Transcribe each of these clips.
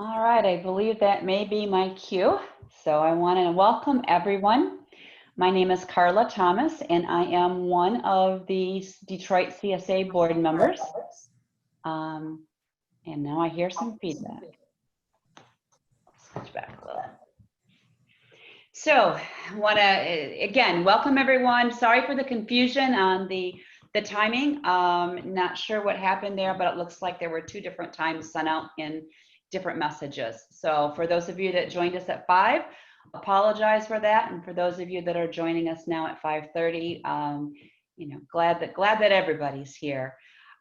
All right, I believe that may be my cue. So I want to welcome everyone. My name is Carla Thomas, and I am one of the Detroit CSA board members. And now I hear some feedback. Switch back a little. So I want to, again, welcome everyone. Sorry for the confusion on the timing. Not sure what happened there, but it looks like there were two different times sent out in different messages. So for those of you that joined us at 5, apologize for that. And for those of you that are joining us now at 5:30, glad that everybody's here.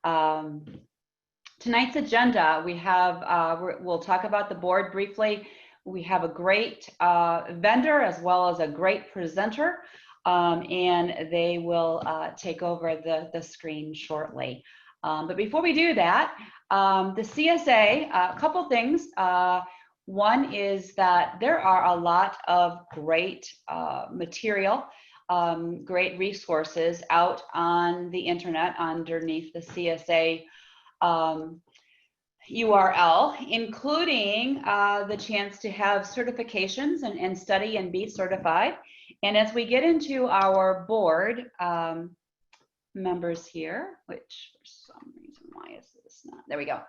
Tonight's agenda, we have, we'll talk about the board briefly. We have a great vendor as well as a great presenter, and they will take over the screen shortly. But before we do that, the CSA, a couple things. One is that there are a lot of great material, great resources out on the internet underneath the CSA URL, including the chance to have certifications and study and be certified. And as we get into our board members here, which for some reason, why is this not? There we go.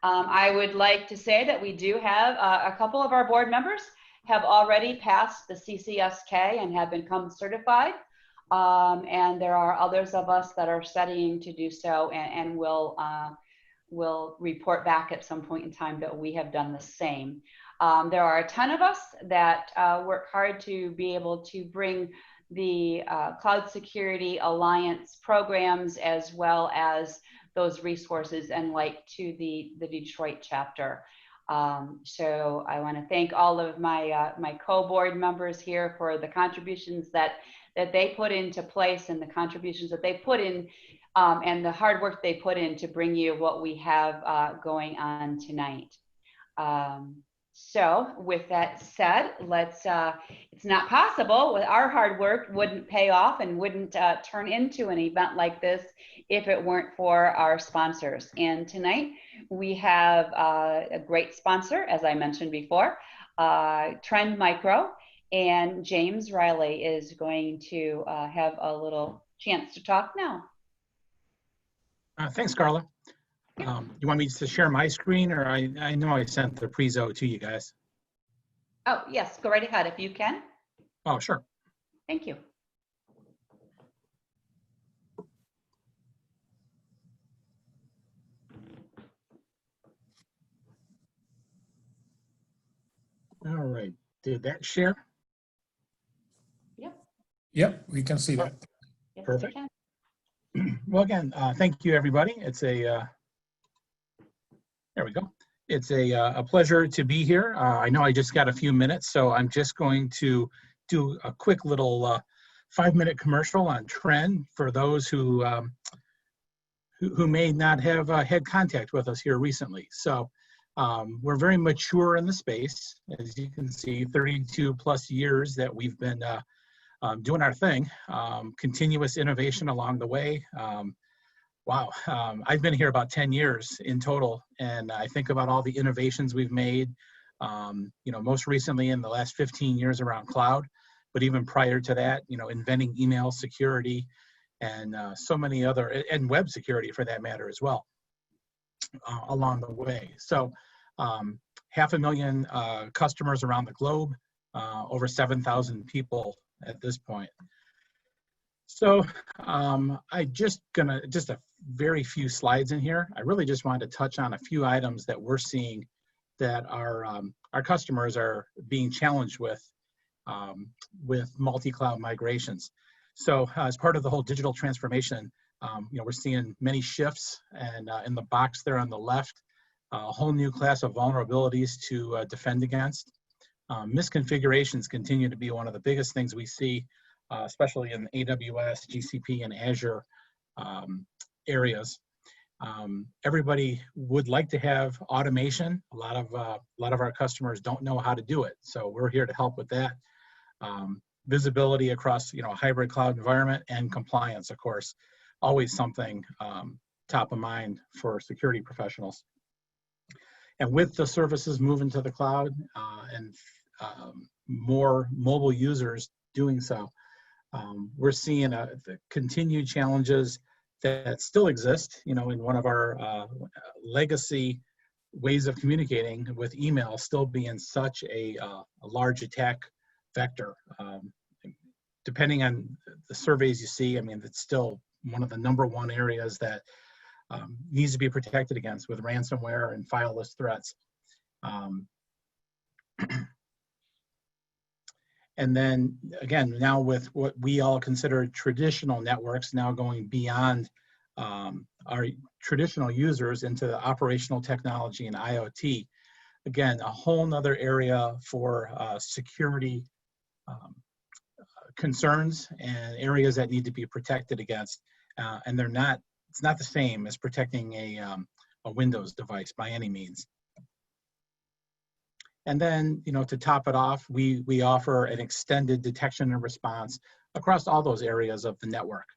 I would like to say that we do have a couple of our board members have already passed the CCSK and have become certified. And there are others of us that are studying to do so and will report back at some point in time that we have done the same. There are a ton of us that work hard to be able to bring the Cloud Security Alliance programs as well as those resources and like to the Detroit chapter. So I want to thank all of my my co-board members here for the contributions that they put into place and the contributions that they put in and the hard work they put in to bring you what we have going on tonight. So with that said, let's, it's not possible with our hard work wouldn't pay off and wouldn't turn into an event like this if it weren't for our sponsors. And tonight we have a great sponsor, as I mentioned before, Trend Micro, and James Riley is going to have a little chance to talk now. Thanks, Carla. You want me to share my screen, or I know I sent the prezo to you guys. Oh, yes, go right ahead if you can. Oh, sure. Thank you. All right, did that share? Yep. Yep, we can see that. Yes, Perfect. Well, again, thank you, everybody. It's a, there we go. It's a pleasure to be here. I know I just got a few minutes, so I'm just going to do a quick little 5-minute commercial on Trend for those who may not have had contact with us here recently. So we're very mature in the space. As you can see, 32 plus years that we've been doing our thing, continuous innovation along the way. Wow, I've been here about 10 years in total, and I think about all the innovations we've made, most recently in the last 15 years around cloud, but even prior to that, inventing email security and so many other, and web security for that matter as well, along the way. So 500,000 customers around the globe, over 7,000 people at this point. So just a very few slides in here. I really just wanted to touch on a few items that we're seeing that our customers are being challenged with multi-cloud migrations. So as part of the whole digital transformation, we're seeing many shifts, and in the box there on the left, a whole new class of vulnerabilities to defend against. Misconfigurations continue to be one of the biggest things we see, especially in AWS, GCP, and Azure areas. Everybody would like to have automation. A lot of our customers don't know how to do it, so we're here to help with that. Visibility across a hybrid cloud environment, and compliance, of course, always something top of mind for security professionals. And with the services moving to the cloud and more mobile users doing so, we're seeing the continued challenges that still exist, in one of our legacy ways of communicating, with email still being such a large attack vector. Depending on the surveys you see, I mean, it's still one of the #1 areas that needs to be protected against with ransomware and fileless threats. And then again, now with what we all consider traditional networks now going beyond our traditional users into the operational technology and IoT, again, a whole nother area for security concerns and areas that need to be protected against. And it's not the same as protecting a Windows device by any means. And then, to top it off, we offer an extended detection and response across all those areas of the network,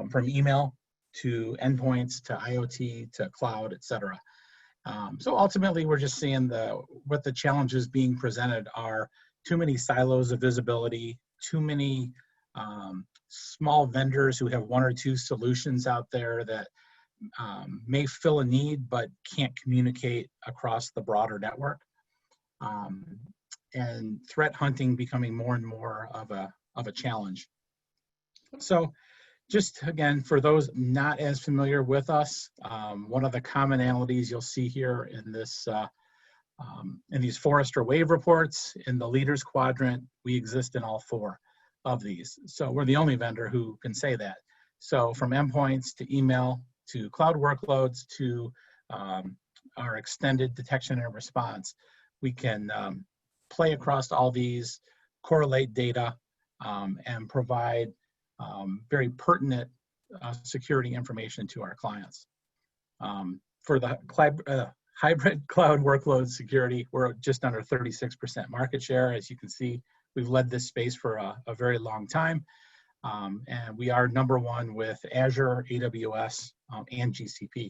from email to endpoints to IoT to cloud, et cetera. So ultimately, we're just seeing what the challenges being presented are: too many silos of visibility, too many small vendors who have 1 or 2 solutions out there that may fill a need but can't communicate across the broader network. And threat hunting becoming more and more of a challenge. So just again, for those not as familiar with us, one of the commonalities you'll see here in this in these Forrester Wave reports, in the leaders quadrant, we exist in all 4 of these. So we're the only vendor who can say that. So from endpoints to email to cloud workloads to our extended detection and response, we can play across all these, correlate data, and provide very pertinent security information to our clients. For the hybrid cloud workload security, we're just under 36% market share. As you can see, we've led this space for a very long time. And we are #1 with Azure, AWS, and GCP.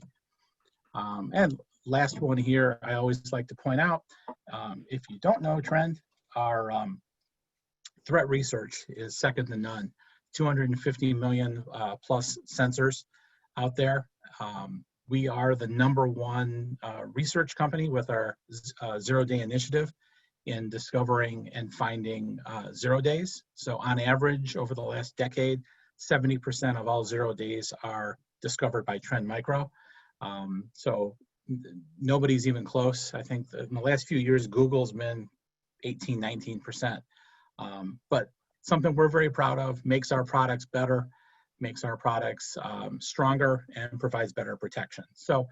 And last one here, I always like to point out, if you don't know Trend, our threat research is second to none. 250 million plus sensors out there. We are the #1 research company with our 0-day initiative in discovering and finding 0 days. So on average, over the last decade, 70% of all 0 days are discovered by Trend Micro. So nobody's even close. I think in the last few years, Google's been 18, 19%. But something we're very proud of, makes our products better, makes our products stronger, and provides better protection. So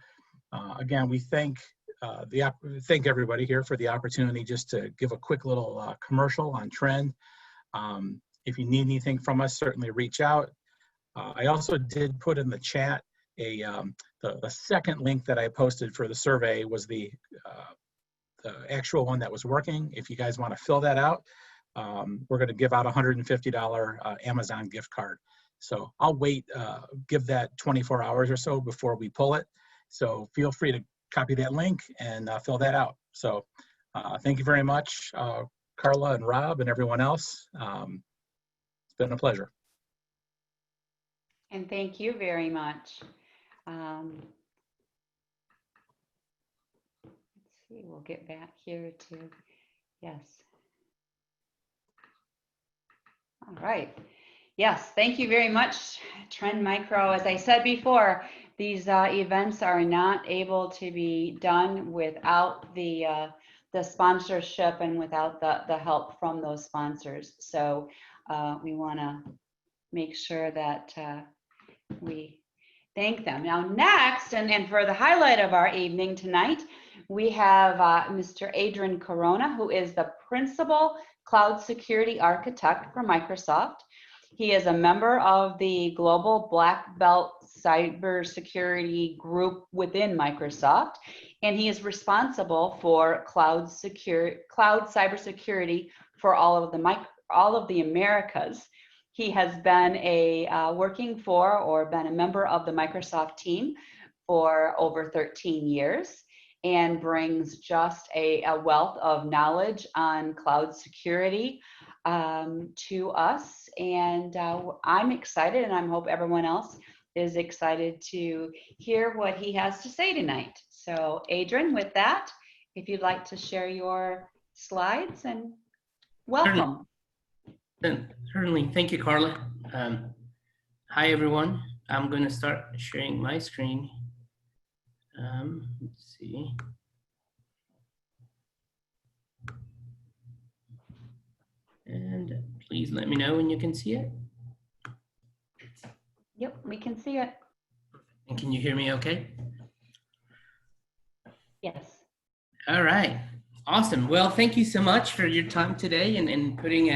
again, we thank everybody here for the opportunity just to give a quick little commercial on Trend. If you need anything from us, certainly reach out. I also did put in the chat the second link that I posted for the survey was the actual one that was working. If you guys want to fill that out, we're going to give out a $150 Amazon gift card. So I'll wait, give that 24 hours or so before we pull it. So feel free to copy that link and fill that out. So thank you very much, Carla and Rob and everyone else. It's been a pleasure. And thank you very much. Let's see, we'll get back here to, yes. All right. Yes, thank you very much, Trend Micro. As I said before, these events are not able to be done without the sponsorship and without the help from those sponsors. So we want to make sure that we thank them. Now next, and for the highlight of our evening tonight, we have Mr. Adrian Corona, who is the Principal Cloud Security Architect for Microsoft. He is a member of the Global Black Belt Cybersecurity Group within Microsoft, and he is responsible for cloud cybersecurity for all of the Americas. He has been working for or been a member of the Microsoft team for over 13 years. and brings just a wealth of knowledge on cloud security to us. And I'm excited, and I hope everyone else is excited to hear what he has to say tonight. So Adrian, with that, if you'd like to share your slides, and welcome. Certainly. Thank you, Carla. Hi, everyone. I'm going to start sharing my screen. Let's see. And please let me know when you can see it. Yep, we can see it. And can you hear me okay? Yes. All right. Awesome. Well, thank you so much for your time today and putting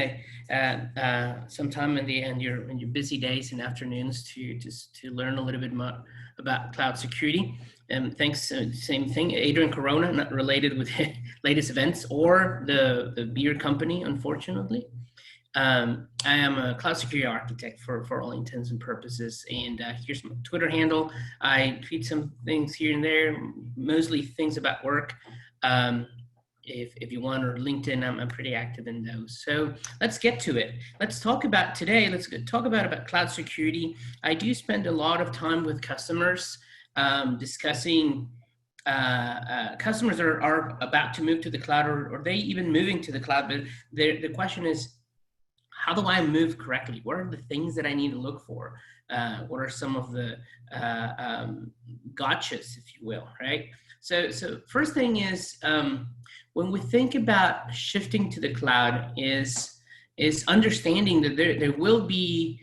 some time in your busy days and afternoons to learn a little bit more about cloud security. And thanks, same thing, Adrian Corona, not related with latest events or the beer company, unfortunately. I am a cloud security architect for all intents and purposes. And here's my Twitter handle. I tweet some things here and there, mostly things about work. If you want, or LinkedIn, I'm pretty active in those. So let's get to it. Let's talk about today. Let's talk about cloud security. I do spend a lot of time with customers discussing customers are about to move to the cloud, or they even moving to the cloud. But the question is, how do I move correctly? What are the things that I need to look for? What are some of the gotchas, if you will, right? So first thing is, when we think about shifting to the cloud is understanding that there will be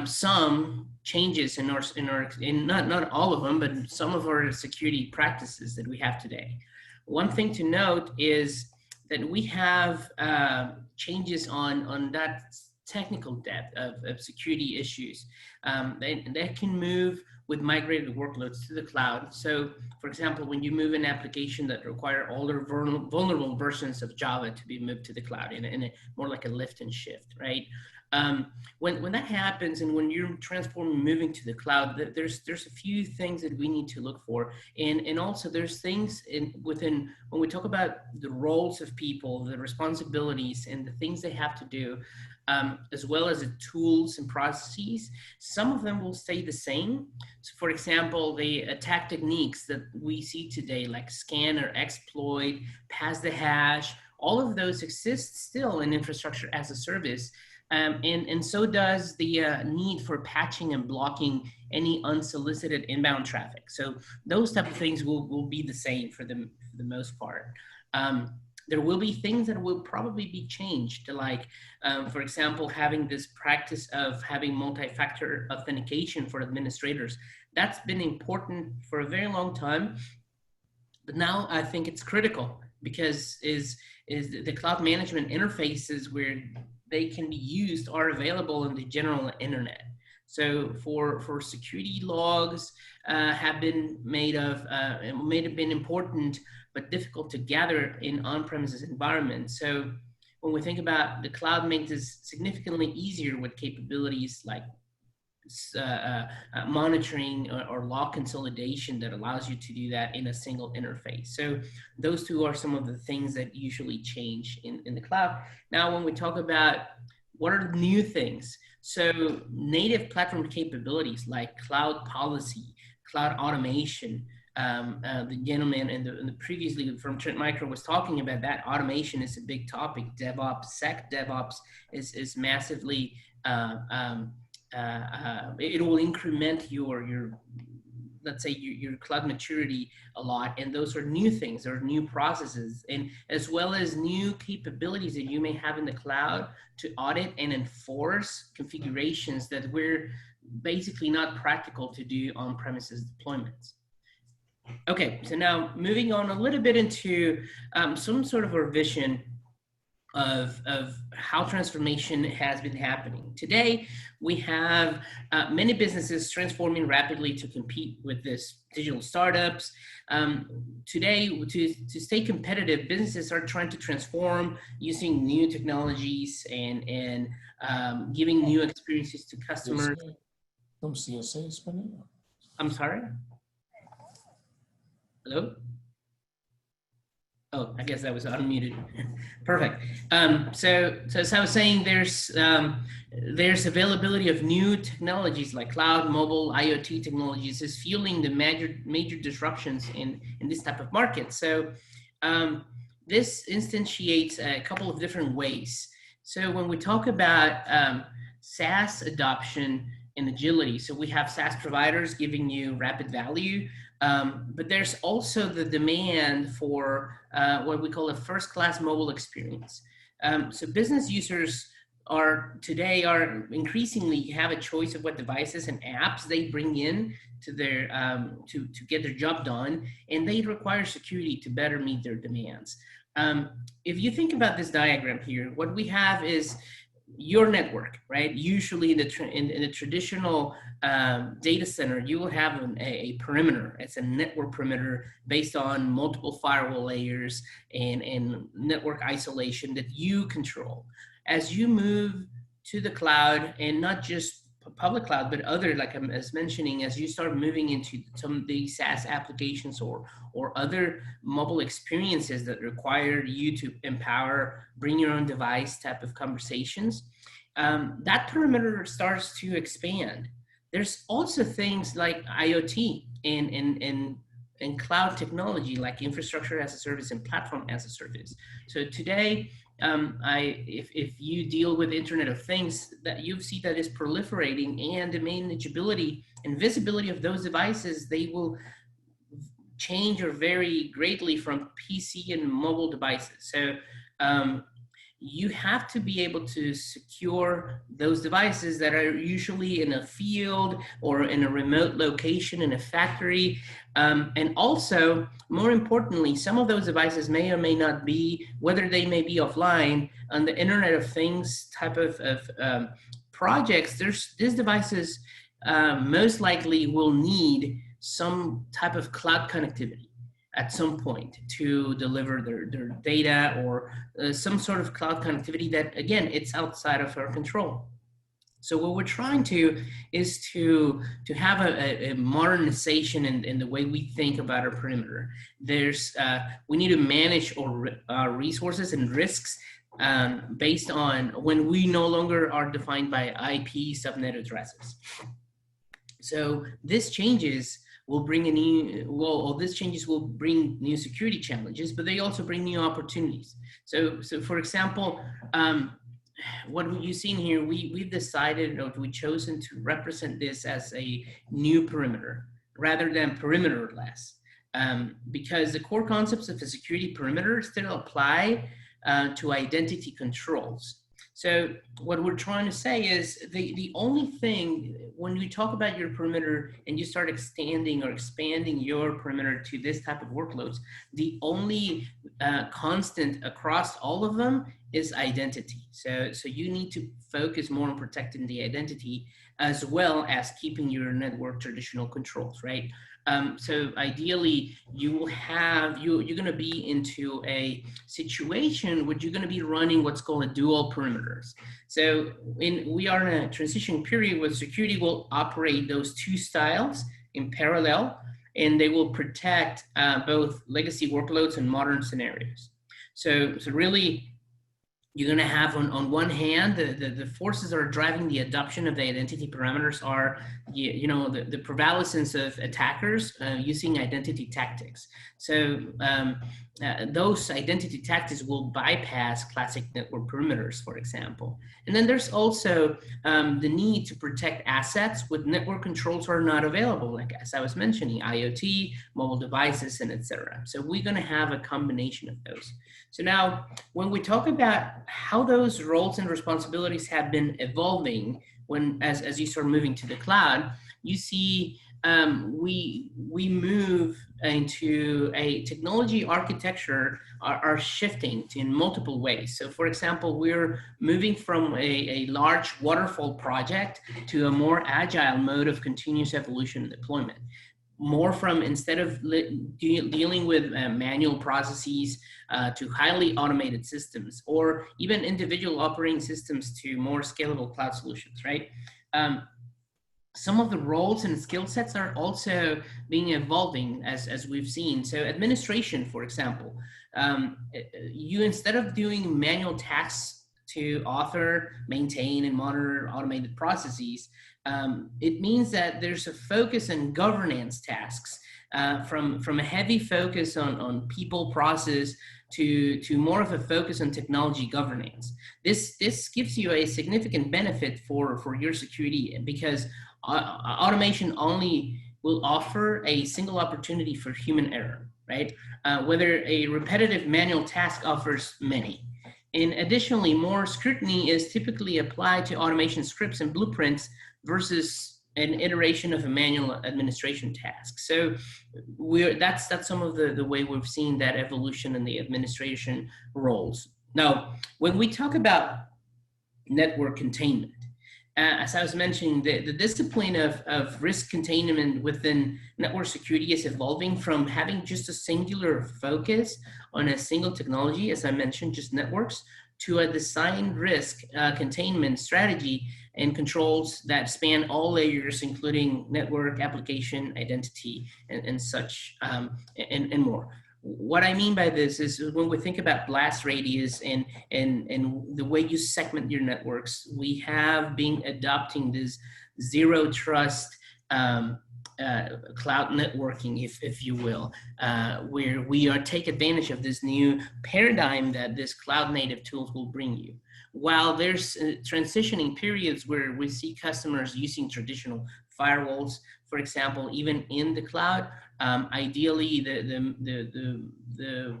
some changes in not all of them, but some of our security practices that we have today. One thing to note is that we have changes on that technical depth of security issues that can move with migrated workloads to the cloud. So, for example, when you move an application that require older vulnerable versions of Java to be moved to the cloud in a more like a lift and shift, right? When that happens, and when you're moving to the cloud, there's a few things that we need to look for, and also there's things within when we talk about the roles of people, the responsibilities, and the things they have to do, as well as the tools and processes. Some of them will stay the same. So, for example, the attack techniques that we see today, like scan or exploit, pass the hash, all of those exist still in infrastructure as a service. And so does the need for patching and blocking any unsolicited inbound traffic. So those type of things will be the same for the most part. There will be things that will probably be changed, like, for example, having this practice of having multi-factor authentication for administrators. That's been important for a very long time, but now I think it's critical because is the cloud management interfaces where they can be used are available on the general internet. So for security logs have been made of, it may have been important, but difficult to gather in on-premises environments. So when we think about the cloud, makes this significantly easier with capabilities like monitoring or log consolidation that allows you to do that in a single interface. So those two are some of the things that usually change in the cloud. Now, when we talk about what are the new things, so native platform capabilities like cloud policy, cloud automation. The gentleman in the previously from Trent Micro was talking about that. Automation is a big topic. DevOps, SecDevOps is massively. It will increment your let's say your cloud maturity a lot, and those are new things or new processes, and as well as new capabilities that you may have in the cloud to audit and enforce configurations that we're basically not practical to do on premises deployments. Okay, so now moving on a little bit into some sort of a vision of how transformation has been happening. Today, we have many businesses transforming rapidly to compete with this digital startups. Today, to stay competitive, businesses are trying to transform using new technologies and giving new experiences to customers. From CSA, Spanish? I'm sorry? Hello? Oh, I guess that was unmuted. Perfect. So as I was saying, there's availability of new technologies like cloud, mobile, IoT technologies is fueling the major disruptions in this type of market. So this instantiates a couple of different ways. So when we talk about SaaS adoption and agility, so we have SaaS providers giving you rapid value. But there's also the demand for what we call a first-class mobile experience. So business users today are increasingly have a choice of what devices and apps they bring in to their to get their job done, and they require security to better meet their demands. If you think about this diagram here, what we have is your network, right? Usually in the traditional data center, you will have a perimeter. It's a network perimeter based on multiple firewall layers and network isolation that you control. As you move to the cloud, and not just public cloud, but other, like I was mentioning, as you start moving into some of the SaaS applications or other mobile experiences that require you to empower, bring your own device type of conversations, that perimeter starts to expand. There's also things like IoT and cloud technology, like infrastructure as a service and platform as a service. So today, if you deal with Internet of Things, that you see that is proliferating, and the manageability and visibility of those devices, they will change or vary greatly from PC and mobile devices. So you have to be able to secure those devices that are usually in a field or in a remote location in a factory. And also, more importantly, some of those devices may or may not be, whether they may be offline on the Internet of Things type of projects. These devices most likely will need some type of cloud connectivity at some point to deliver their data, or some sort of cloud connectivity that, again, it's outside of our control. So what we're trying to is to have a modernization in the way we think about our perimeter. We need to manage our resources and risks based on when we no longer are defined by IP subnet addresses. So this changes will bring these changes will bring new security challenges, but they also bring new opportunities. So for example, what you've seen here, we've decided, or we've chosen to represent this as a new perimeter rather than perimeterless, because the core concepts of a security perimeter still apply to identity controls. So what we're trying to say is the only thing, when you talk about your perimeter and you start extending or expanding your perimeter to this type of workloads, the only constant across all of them is identity. So you need to focus more on protecting the identity as well as keeping your network traditional controls, right? So ideally, you're going to be into a situation where you're going to be running what's called a dual perimeters. So we are in a transition period where security will operate those two styles in parallel, and they will protect both legacy workloads and modern scenarios. So really, you're going to have on one hand, the forces that are driving the adoption of the identity parameters are, the prevalence of attackers using identity tactics. So those identity tactics will bypass classic network perimeters, for example. And then there's also the need to protect assets with network controls are not available, like as I was mentioning, IoT, mobile devices, and etc. So we're going to have a combination of those. So now, when we talk about how those roles and responsibilities have been evolving as you start moving to the cloud, you see we move into a technology architecture are shifting in multiple ways. So for example, we're moving from a large waterfall project to a more agile mode of continuous evolution and deployment. More from, instead of dealing with manual processes to highly automated systems, or even individual operating systems to more scalable cloud solutions, right? some of the roles and skill sets are also being evolving as we've seen. So administration, for example, you, instead of doing manual tasks to author, maintain, and monitor automated processes, it means that there's a focus on governance tasks, from a heavy focus on people, process, to more of a focus on technology governance. This gives you a significant benefit for your security, because automation only will offer a single opportunity for human error, right? Whether a repetitive manual task offers many. And additionally, more scrutiny is typically applied to automation scripts and blueprints versus an iteration of a manual administration task. So that's some of the way we've seen that evolution in the administration roles. Now, when we talk about network containment, as I was mentioning, the discipline of risk containment within network security is evolving from having just a singular focus on a single technology, as I mentioned, just networks, to a designed risk containment strategy and controls that span all layers, including network, application, identity, and such, and more. What I mean by this is when we think about blast radius and the way you segment your networks, we have been adopting this zero trust cloud networking, if you will, where we take advantage of this new paradigm that this cloud native tools will bring you. While there's transitioning periods where we see customers using traditional firewalls, for example, even in the cloud, ideally the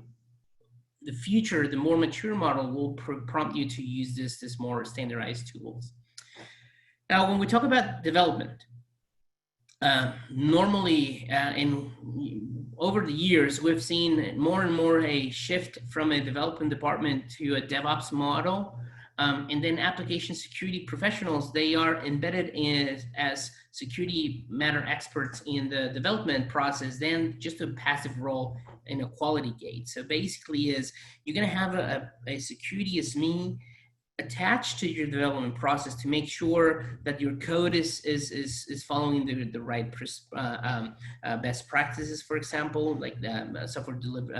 future, the more mature model will prompt you to use this more standardized tools. Now, when we talk about development, normally over the years, we've seen more and more a shift from a development department to a DevOps model. And then application security professionals, they are embedded as security matter experts in the development process than just a passive role in a quality gate. So basically you're going to have a security SME attached to your development process to make sure that your code is following the right best practices, for example, like software delivery,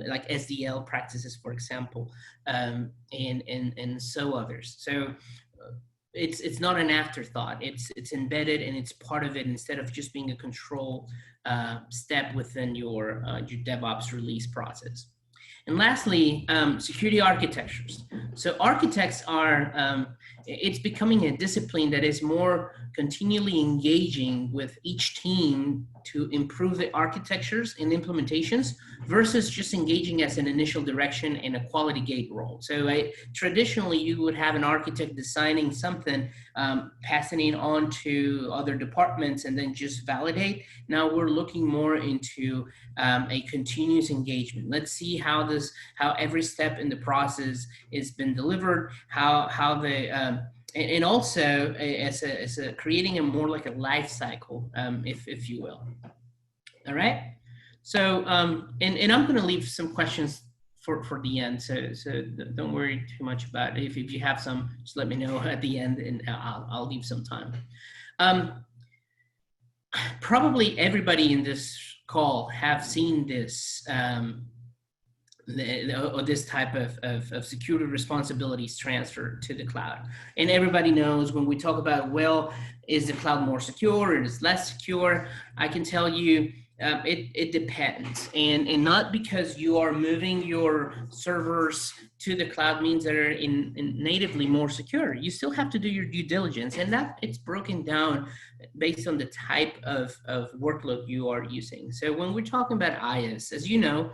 like SDL practices, for example, and so others. So it's not an afterthought. It's embedded and it's part of it, instead of just being a control step within your DevOps release process. And lastly, security architectures. So architects are, it's becoming a discipline that is more continually engaging with each team to improve the architectures and implementations versus just engaging as an initial direction in a quality gate role. So traditionally, you would have an architect designing something, passing it on to other departments, and then just validate. Now we're looking more into a continuous engagement. Let's see how every step in the process has been delivered, how the and also as a creating a more like a life cycle, if you will. All right. So and I'm going to leave some questions for the end. So don't worry too much about it. If you have some, just let me know at the end, and I'll leave some time. Probably everybody in this call have seen this. Or this type of security responsibilities transferred to the cloud. And everybody knows when we talk about, well, is the cloud more secure or is it less secure? I can tell you it depends. And not because you are moving your servers to the cloud means that are natively more secure. You still have to do your due diligence, and that it's broken down based on the type of workload you are using. So when we're talking about IaaS, as you know,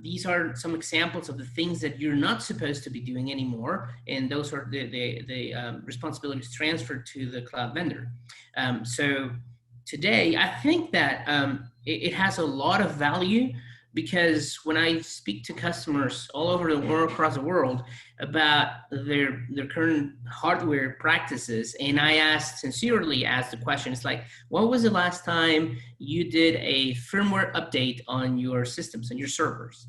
these are some examples of the things that you're not supposed to be doing anymore, and those are the responsibilities transferred to the cloud vendor. So today, I think that it has a lot of value, because when I speak to customers all over the world, across the world, about their current hardware practices, and I sincerely ask the question, it's like, when was the last time you did a firmware update on your systems and your servers?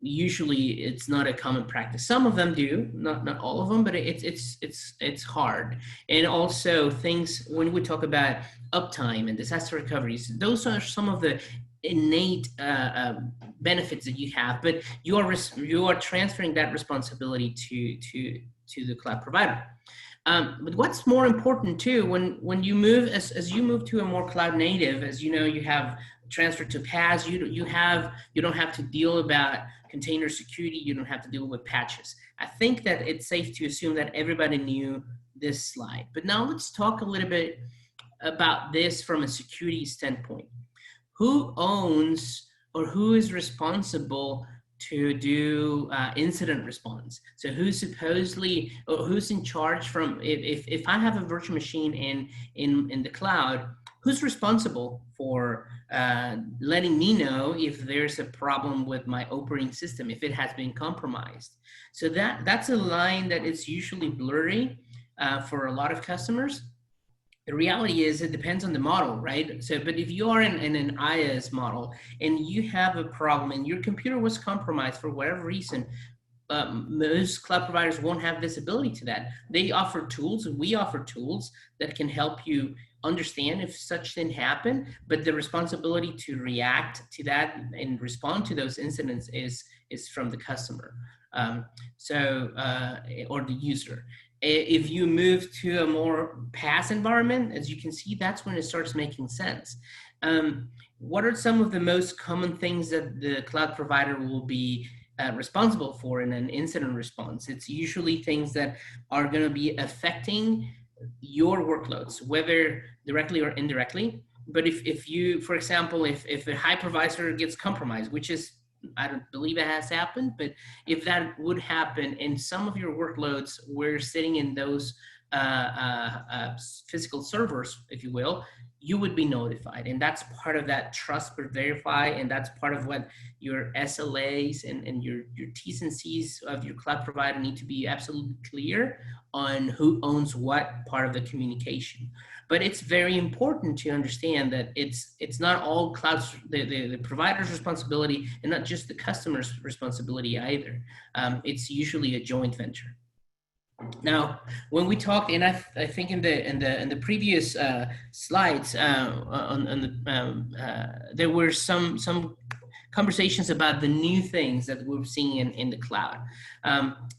usually it's not a common practice. Some of them do, not all of them, but it's hard. And also things, when we talk about uptime and disaster recoveries, those are some of the innate benefits that you have, but you are transferring that responsibility to the cloud provider. But what's more important too, when you move, as you move to a more cloud native, as you know, you have transfer to PaaS, you don't have to deal about container security, you don't have to deal with patches. I think that it's safe to assume that everybody knew this slide. But now let's talk a little bit about this from a security standpoint. Who owns or who is responsible to do incident response? So who's supposedly, or who's in charge from, if I have a virtual machine in the cloud, who's responsible for letting me know if there's a problem with my operating system, if it has been compromised? So that's a line that is usually blurry for a lot of customers. The reality is it depends on the model, right? So, but if you are in an IaaS model and you have a problem and your computer was compromised for whatever reason, most cloud providers won't have visibility to that. They offer tools, and we offer tools that can help you understand if such thing happened, but the responsibility to react to that and respond to those incidents is from the customer, or the user. If you move to a more PaaS environment, as you can see, that's when it starts making sense. What are some of the most common things that the cloud provider will be responsible for in an incident response? It's usually things that are going to be affecting your workloads, whether directly or indirectly. But if you, for example, if a hypervisor gets compromised, which is, I don't believe it has happened, but if that would happen and some of your workloads were sitting in those physical servers, if you will, you would be notified. And that's part of that trust but verify, and that's part of what your SLAs and your T's and C's of your cloud provider need to be absolutely clear on who owns what part of the communication. But it's very important to understand that it's not all clouds, the provider's responsibility, and not just the customer's responsibility either. It's usually a joint venture. Now, when we talked, and I think in the previous slides, there were some conversations about the new things that we're seeing in the cloud.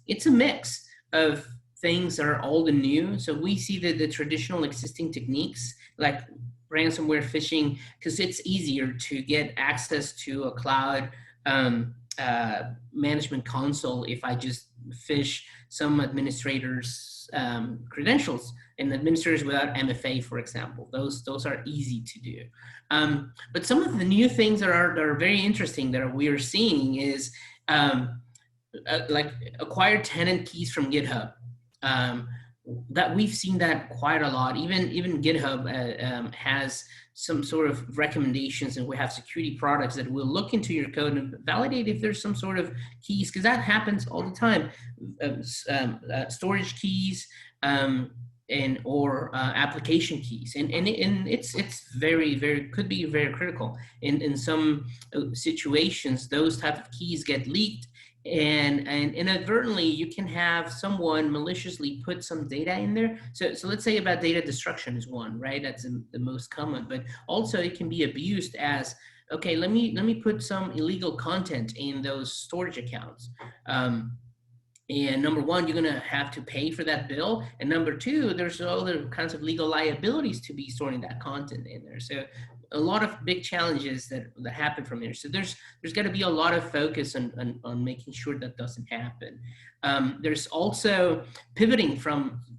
It's a mix of things that are old and new. So we see the traditional existing techniques like ransomware phishing, because it's easier to get access to a cloud management console if I just phish some administrators' credentials, and administrators without MFA, for example. Those are easy to do. But some of the new things that are very interesting that we are seeing is like acquired tenant keys from GitHub. That we've seen that quite a lot. Even GitHub has some sort of recommendations, and we have security products that will look into your code and validate if there's some sort of keys, because that happens all the time. Storage keys or application keys, and it's very could be very critical. In some situations, those type of keys get leaked. And inadvertently, you can have someone maliciously put some data in there. So let's say about data destruction is one, right? That's the most common. But also it can be abused as, okay, let me put some illegal content in those storage accounts. And number one, you're gonna have to pay for that bill. And number two, there's other kinds of legal liabilities to be storing that content in there. So a lot of big challenges that happen from there. So there's got to be a lot of focus on making sure that doesn't happen. There's also pivoting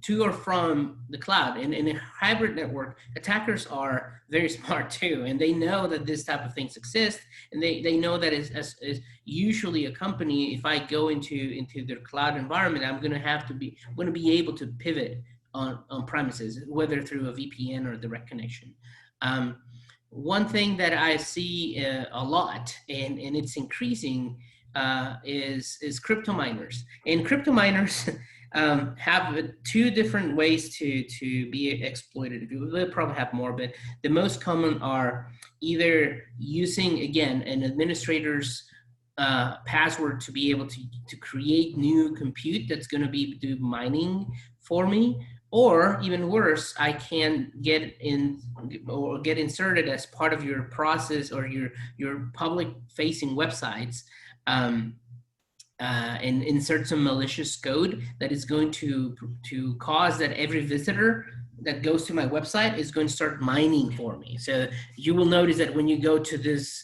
to or from the cloud. In a hybrid network, attackers are very smart too, and they know that this type of things exist, and they know that as usually a company, if I go into their cloud environment, I'm going to be able to pivot on premises, whether through a VPN or a direct connection. One thing that I see a lot, and it's increasing, is crypto miners. And crypto miners have two different ways to be exploited. We'll probably have more, but the most common are either using, again, an administrator's password to be able to create new compute that's going to be do mining for me. Or even worse, I can get in or get inserted as part of your process or your public facing websites, and insert some malicious code that is going to cause that every visitor that goes to my website is going to start mining for me. So you will notice that when you go to this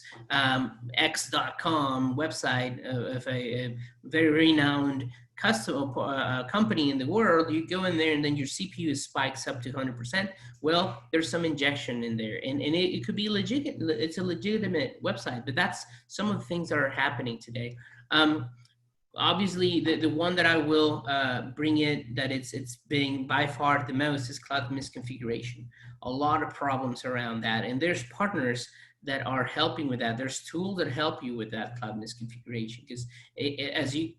x.com website of a very renowned company in the world, you go in there and then your CPU spikes up to 100%. Well, there's some injection in there, and it could be legit. It's a legitimate website, but that's some of the things that are happening today. Obviously, the one that I will bring in that it's being by far the most is cloud misconfiguration. A lot of problems around that, and there's partners that are helping with that. There's tools that help you with that cloud misconfiguration, because as you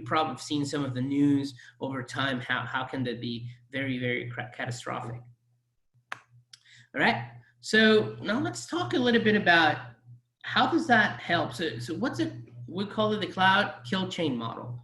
probably have seen some of the news over time, how can that be very, very catastrophic? All right, so now let's talk a little bit about how does that help. So what's it? We call it the cloud kill chain model.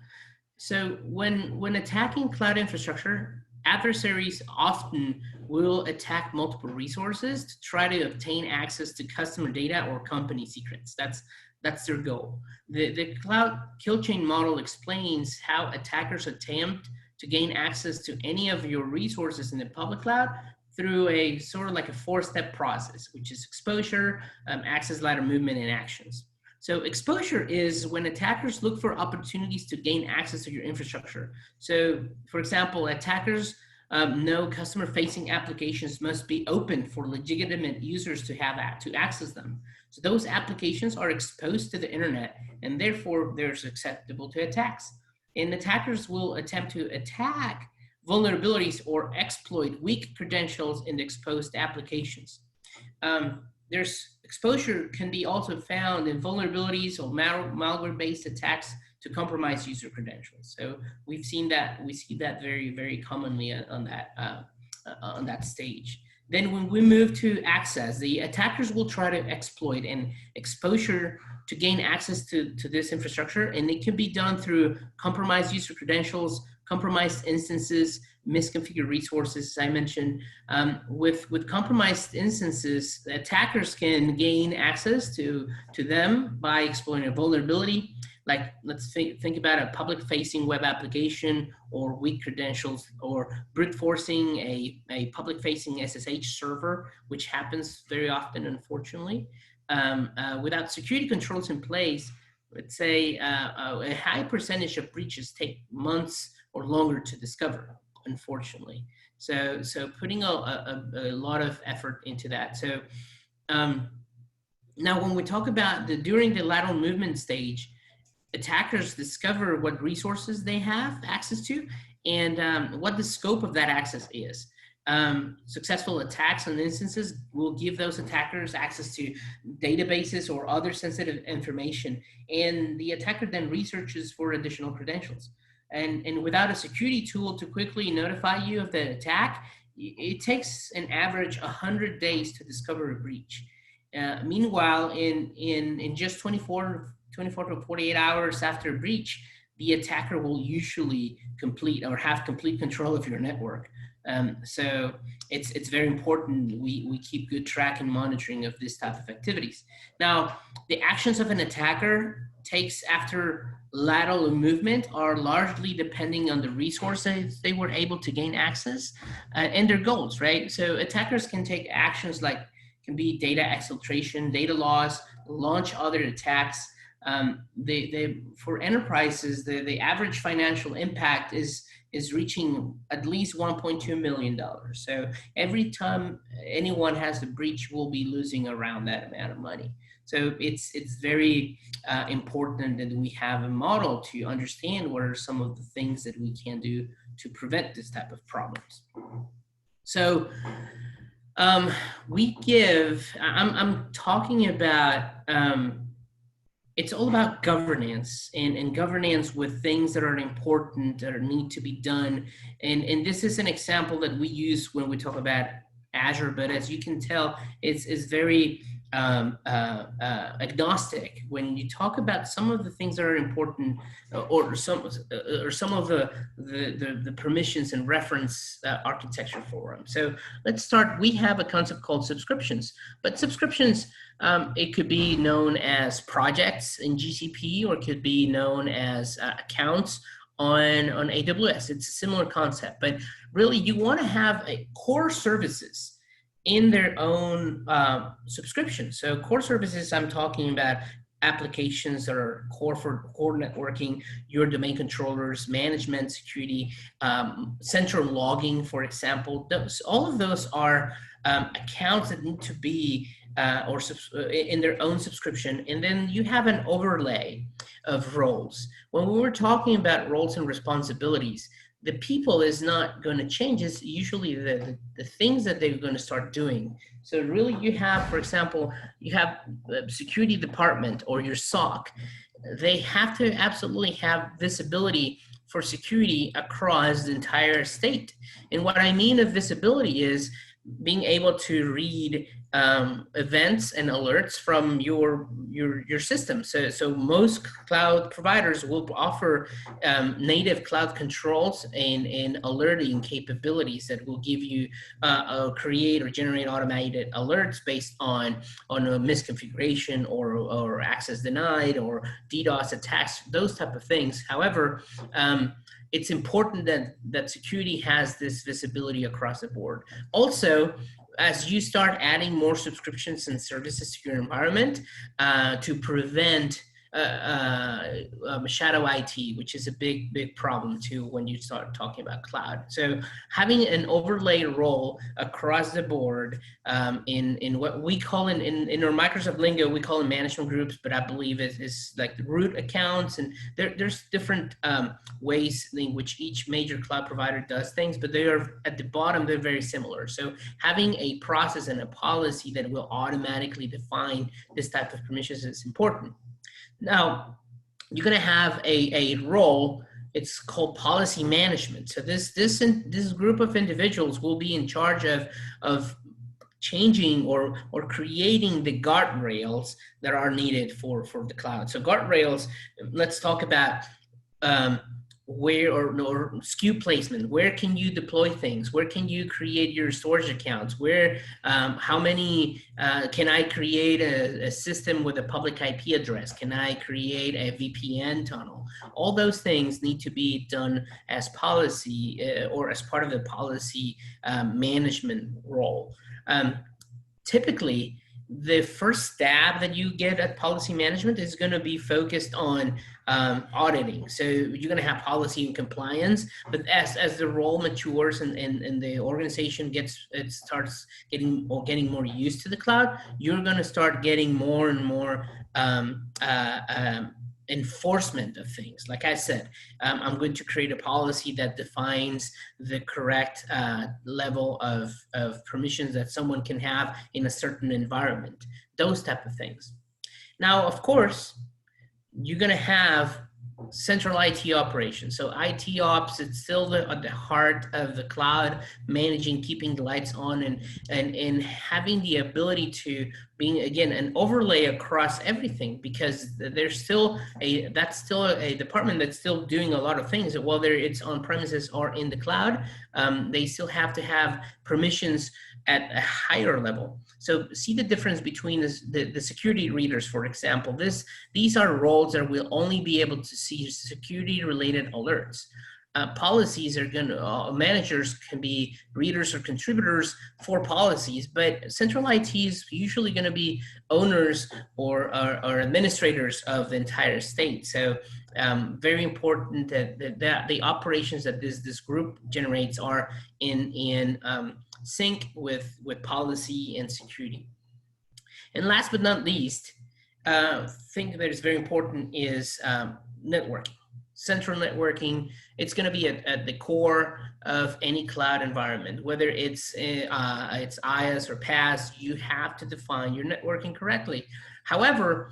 So when attacking cloud infrastructure, adversaries often will attack multiple resources to try to obtain access to customer data or company secrets. That's their goal. The cloud kill chain model explains how attackers attempt to gain access to any of your resources in the public cloud through a sort of like a 4-step process, which is exposure, access ladder movement, and actions. So exposure is when attackers look for opportunities to gain access to your infrastructure. So for example, attackers know customer-facing applications must be open for legitimate users to access them. So those applications are exposed to the internet, and therefore they're susceptible to attacks. And attackers will attempt to attack vulnerabilities or exploit weak credentials in the exposed applications. There's exposure can be also found in vulnerabilities or malware-based attacks to compromise user credentials. So we see that very, very commonly on that stage. Then when we move to access, the attackers will try to exploit an exposure to gain access to this infrastructure, and it can be done through compromised user credentials, compromised instances, misconfigured resources, as I mentioned. With compromised instances, the attackers can gain access to them by exploiting a vulnerability. Like, let's think about a public-facing web application or weak credentials, or brute forcing a public-facing SSH server, which happens very often, unfortunately. Without security controls in place, let's say a high percentage of breaches take months or longer to discover, unfortunately. So putting a lot of effort into that. So now when we talk about during the lateral movement stage, attackers discover what resources they have access to and what the scope of that access is. Successful attacks on instances will give those attackers access to databases or other sensitive information, and the attacker then researches for additional credentials. And without a security tool to quickly notify you of the attack, it takes an average 100 days to discover a breach. Meanwhile, in just 24 to 48 hours after a breach, the attacker will usually complete or have complete control of your network. So it's very important we keep good track and monitoring of this type of activities. Now, the actions of an attacker takes after lateral movement are largely depending on the resources they were able to gain access and their goals, right? So attackers can take actions like can be data exfiltration, data loss, launch other attacks. For enterprises, the average financial impact is reaching at least $1.2 million. So every time anyone has a breach, we'll be losing around that amount of money. So it's very important that we have a model to understand what are some of the things that we can do to prevent this type of problems. So I'm talking about, it's all about governance and governance with things that are important that need to be done. And this is an example that we use when we talk about Azure, but as you can tell, it's very agnostic when you talk about some of the things that are important, or some of the permissions and reference architecture for them. So let's start. We have a concept called subscriptions, but subscriptions, it could be known as projects in GCP, or it could be known as accounts on AWS. It's a similar concept, but really you want to have a core services in their own subscription. So core services, I'm talking about applications that are core for core networking, your domain controllers, management, security, central logging, for example. All of those are accounts that need to be in their own subscription. And then you have an overlay of roles. When we were talking about roles and responsibilities, the people is not going to change. It's usually the things that they're going to start doing. So really you have, for example, you have the security department or your SOC. They have to absolutely have visibility for security across the entire state. And what I mean of visibility is being able to read events and alerts from your system. So most cloud providers will offer native cloud controls and alerting capabilities that will give you create or generate automated alerts based on a misconfiguration or access denied or DDoS attacks, those type of things. However, it's important that security has this visibility across the board. Also, as you start adding more subscriptions and services to your environment to prevent shadow IT, which is a big problem too when you start talking about cloud. So having an overlay role across the board in what we call in our Microsoft lingo, we call them management groups, but I believe is like the root accounts, and there's different ways in which each major cloud provider does things, but they are at the bottom, they're very similar. So having a process and a policy that will automatically define this type of permissions is important. Now, you're going to have a role. It's called policy management. So this group of individuals will be in charge of changing or creating the guardrails that are needed for the cloud. So guardrails. Let's talk about where or SKU placement. Where can you deploy things? Where can you create your storage accounts? Where, how many, can I create a system with a public IP address? Can I create a VPN tunnel? All those things need to be done as policy or as part of the policy management role. Typically, the first stab that you get at policy management is going to be focused on auditing. So you're going to have policy and compliance, but as the role matures and the organization starts getting more used to the cloud, you're going to start getting more and more enforcement of things. Like I said, I'm going to create a policy that defines the correct level of permissions that someone can have in a certain environment, those type of things. Now, of course, you're going to have central IT operations. So IT ops, it's still at the heart of the cloud, managing, keeping the lights on, and having the ability to being, again, an overlay across everything, because that's still a department that's still doing a lot of things, whether it's on premises or in the cloud. They still have to have permissions at a higher level. So see the difference between the security readers, for example. These are roles that will only be able to see security related alerts. Policies are going to, managers can be readers or contributors for policies, but central IT is usually going to be owners or administrators of the entire state. So very important that the operations that this group generates are in sync with policy and security. And last but not least, thing that is very important is networking. Central networking, it's going to be at the core of any cloud environment, whether it's IaaS or PaaS. You have to define your networking correctly. However,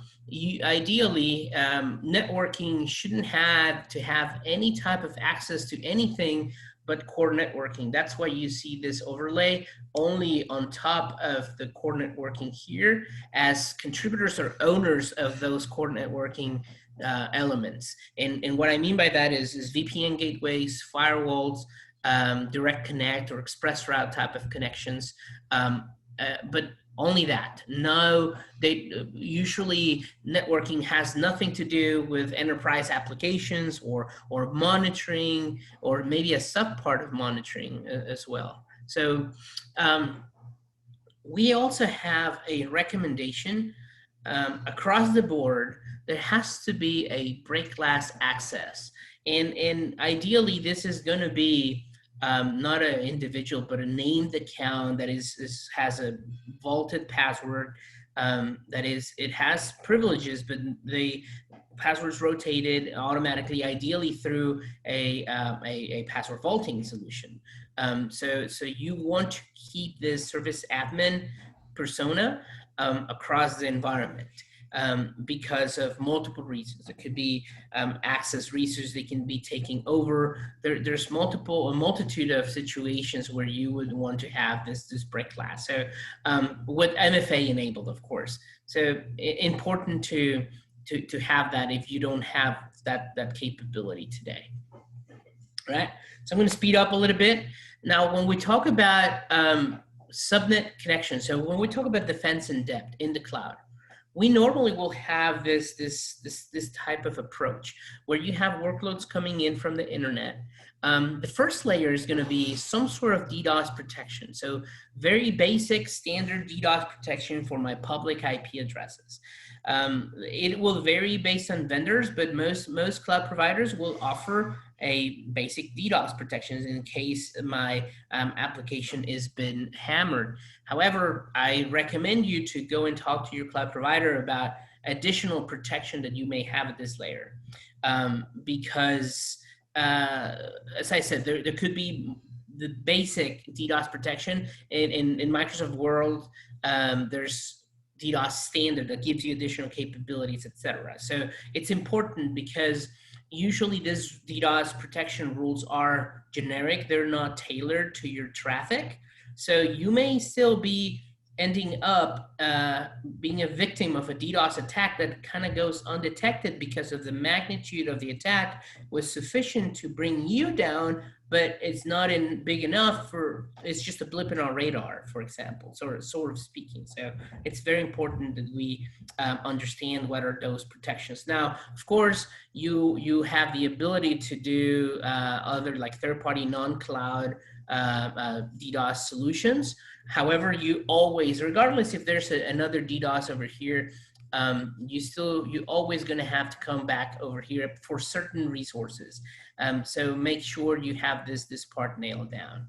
ideally, networking shouldn't have to have any type of access to anything but core networking. That's why you see this overlay only on top of the core networking here, as contributors or owners of those core networking elements. And what I mean by that is VPN gateways, firewalls, direct connect or express route type of connections, but only that. No, usually networking has nothing to do with enterprise applications or monitoring, or maybe a sub part of monitoring as well. So we also have a recommendation across the board. There has to be a break glass access, and ideally this is going to be not an individual, but a named account that has a vaulted password. That is, it has privileges, but the password's rotated automatically, ideally through a password vaulting solution. So you want to keep this service admin persona across the environment. Because of multiple reasons. It could be access resources they can be taking over. There's a multitude of situations where you would want to have this break glass. So with MFA enabled, of course. So important to have that if you don't have that capability today. All right. So I'm going to speed up a little bit. Now, when we talk about subnet connection, so when we talk about defense in depth in the cloud, we normally will have this type of approach where you have workloads coming in from the internet. The first layer is going to be some sort of DDoS protection. So very basic standard DDoS protection for my public IP addresses. It will vary based on vendors, but most cloud providers will offer a basic DDoS protections in case my application has been hammered. However, I recommend you to go and talk to your cloud provider about additional protection that you may have at this layer. Because as I said, there could be the basic DDoS protection. In Microsoft world, there's DDoS standard that gives you additional capabilities, etc. So it's important because usually these DDoS protection rules are generic. They're not tailored to your traffic. So you may still be ending up being a victim of a DDoS attack that kind of goes undetected because of the magnitude of the attack was sufficient to bring you down, but it's not big enough it's just a blip in our radar, for example, sort of speaking. So it's very important that we understand what are those protections. Now, of course, you have the ability to do other like third-party non-cloud DDoS solutions. However, you always, regardless if there's another DDoS over here, you always going to have to come back over here for certain resources. So make sure you have this part nailed down.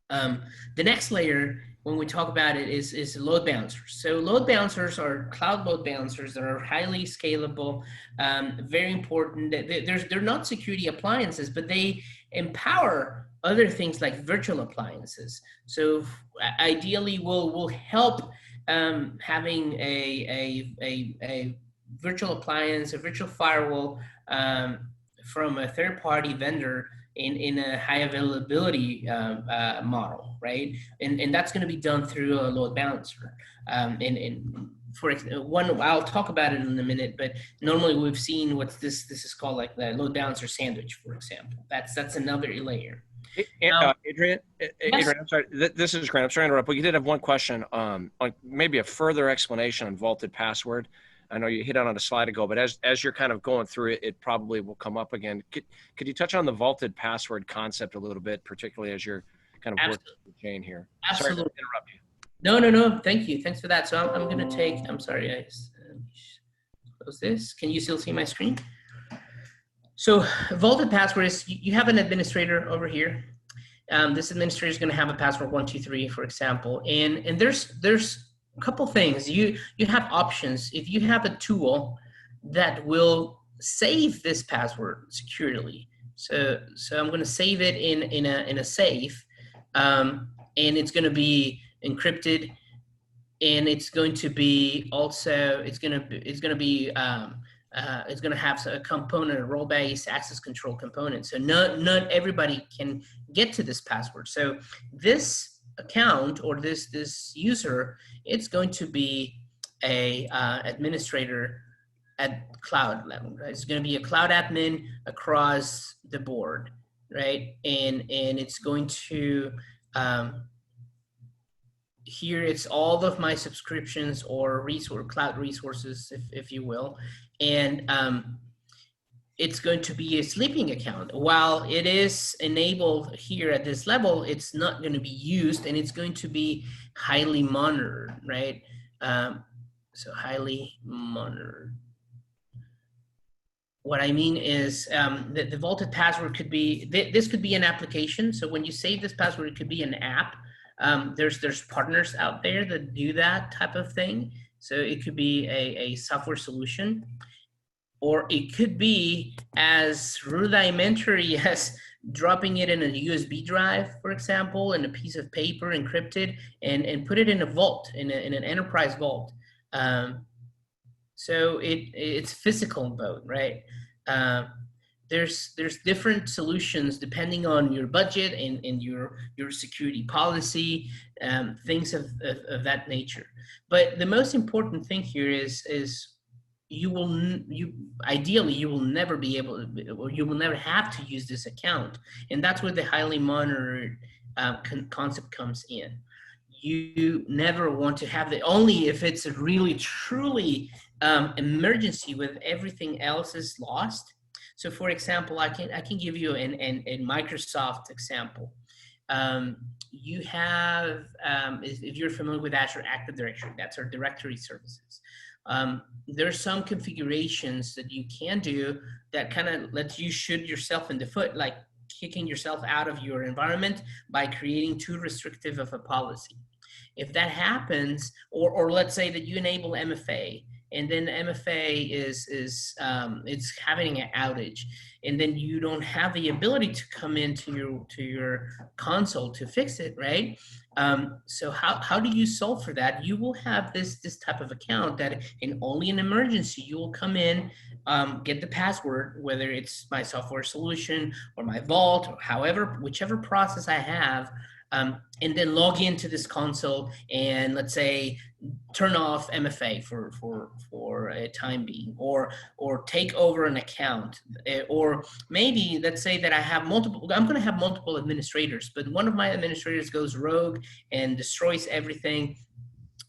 The next layer, when we talk about it, is load balancers. So load balancers are cloud load balancers that are highly scalable, very important. They're not security appliances, but they empower other things like virtual appliances. So ideally, will help having a virtual appliance, a virtual firewall from a third-party vendor in a high availability model, right? And that's going to be done through a load balancer. For one, I'll talk about it in a minute, but normally we've seen what this is called, like the load balancer sandwich, for example. That's another layer. Adrian, I'm sorry. This is Grant. I'm sorry to interrupt, but you did have one question on maybe a further explanation on vaulted password. I know you hit on it a slide ago, but as you're kind of going through it, it probably will come up again. Could you touch on the vaulted password concept a little bit, particularly as you're kind of working the chain here? Absolutely. Sorry to interrupt you. No. Thank you. Thanks for that. So I'm going to take. I'm sorry, guys. Close this. Can you still see my screen? So vaulted password is you have an administrator over here. This administrator is going to have a password 123, for example, and there's a couple things. You have options. If you have a tool that will save this password securely, so I'm going to save it in a safe, and it's going to be encrypted, and it's going to be also it's going to be is going to have a component, a role-based access control component. So not everybody can get to this password. So this account or this user, it's going to be a administrator at cloud level, right? It's going to be a cloud admin across the board, right? And it's going to here it's all of my subscriptions or cloud resources, if you will, and it's going to be a sleeping account. While it is enabled here at this level, it's not going to be used, and it's going to be highly monitored, right? So highly monitored. What I mean is the vaulted password could be, this could be an application. So when you save this password, it could be an app. There's partners out there that do that type of thing. So it could be a software solution, or it could be as rudimentary as dropping it in a USB drive, for example, in a piece of paper encrypted, and put it in a vault, in an enterprise vault. So it's physical mode, right? There's different solutions depending on your budget and your security policy, things of that nature. But the most important thing here is ideally you will never be able to, or you will never have to use this account, and that's where the highly monitored concept comes in. You never want to have only if it's a really truly emergency with everything else is lost. So for example, I can give you a Microsoft example. You have, if you're familiar with Azure Active Directory, that's our directory services. There's some configurations that you can do that kind of lets you shoot yourself in the foot, like kicking yourself out of your environment by creating too restrictive of a policy. If that happens, or let's say that you enable MFA, and then MFA is it's having an outage, and then you don't have the ability to come into your console to fix it, right? So how do you solve for that? You will have this type of account that in only an emergency you will come in, get the password, whether it's my software solution or my vault or whichever process I have, and then log into this console and let's say turn off MFA for a time being, or take over an account, or maybe let's say that I'm going to have multiple administrators, but one of my administrators goes rogue and destroys everything.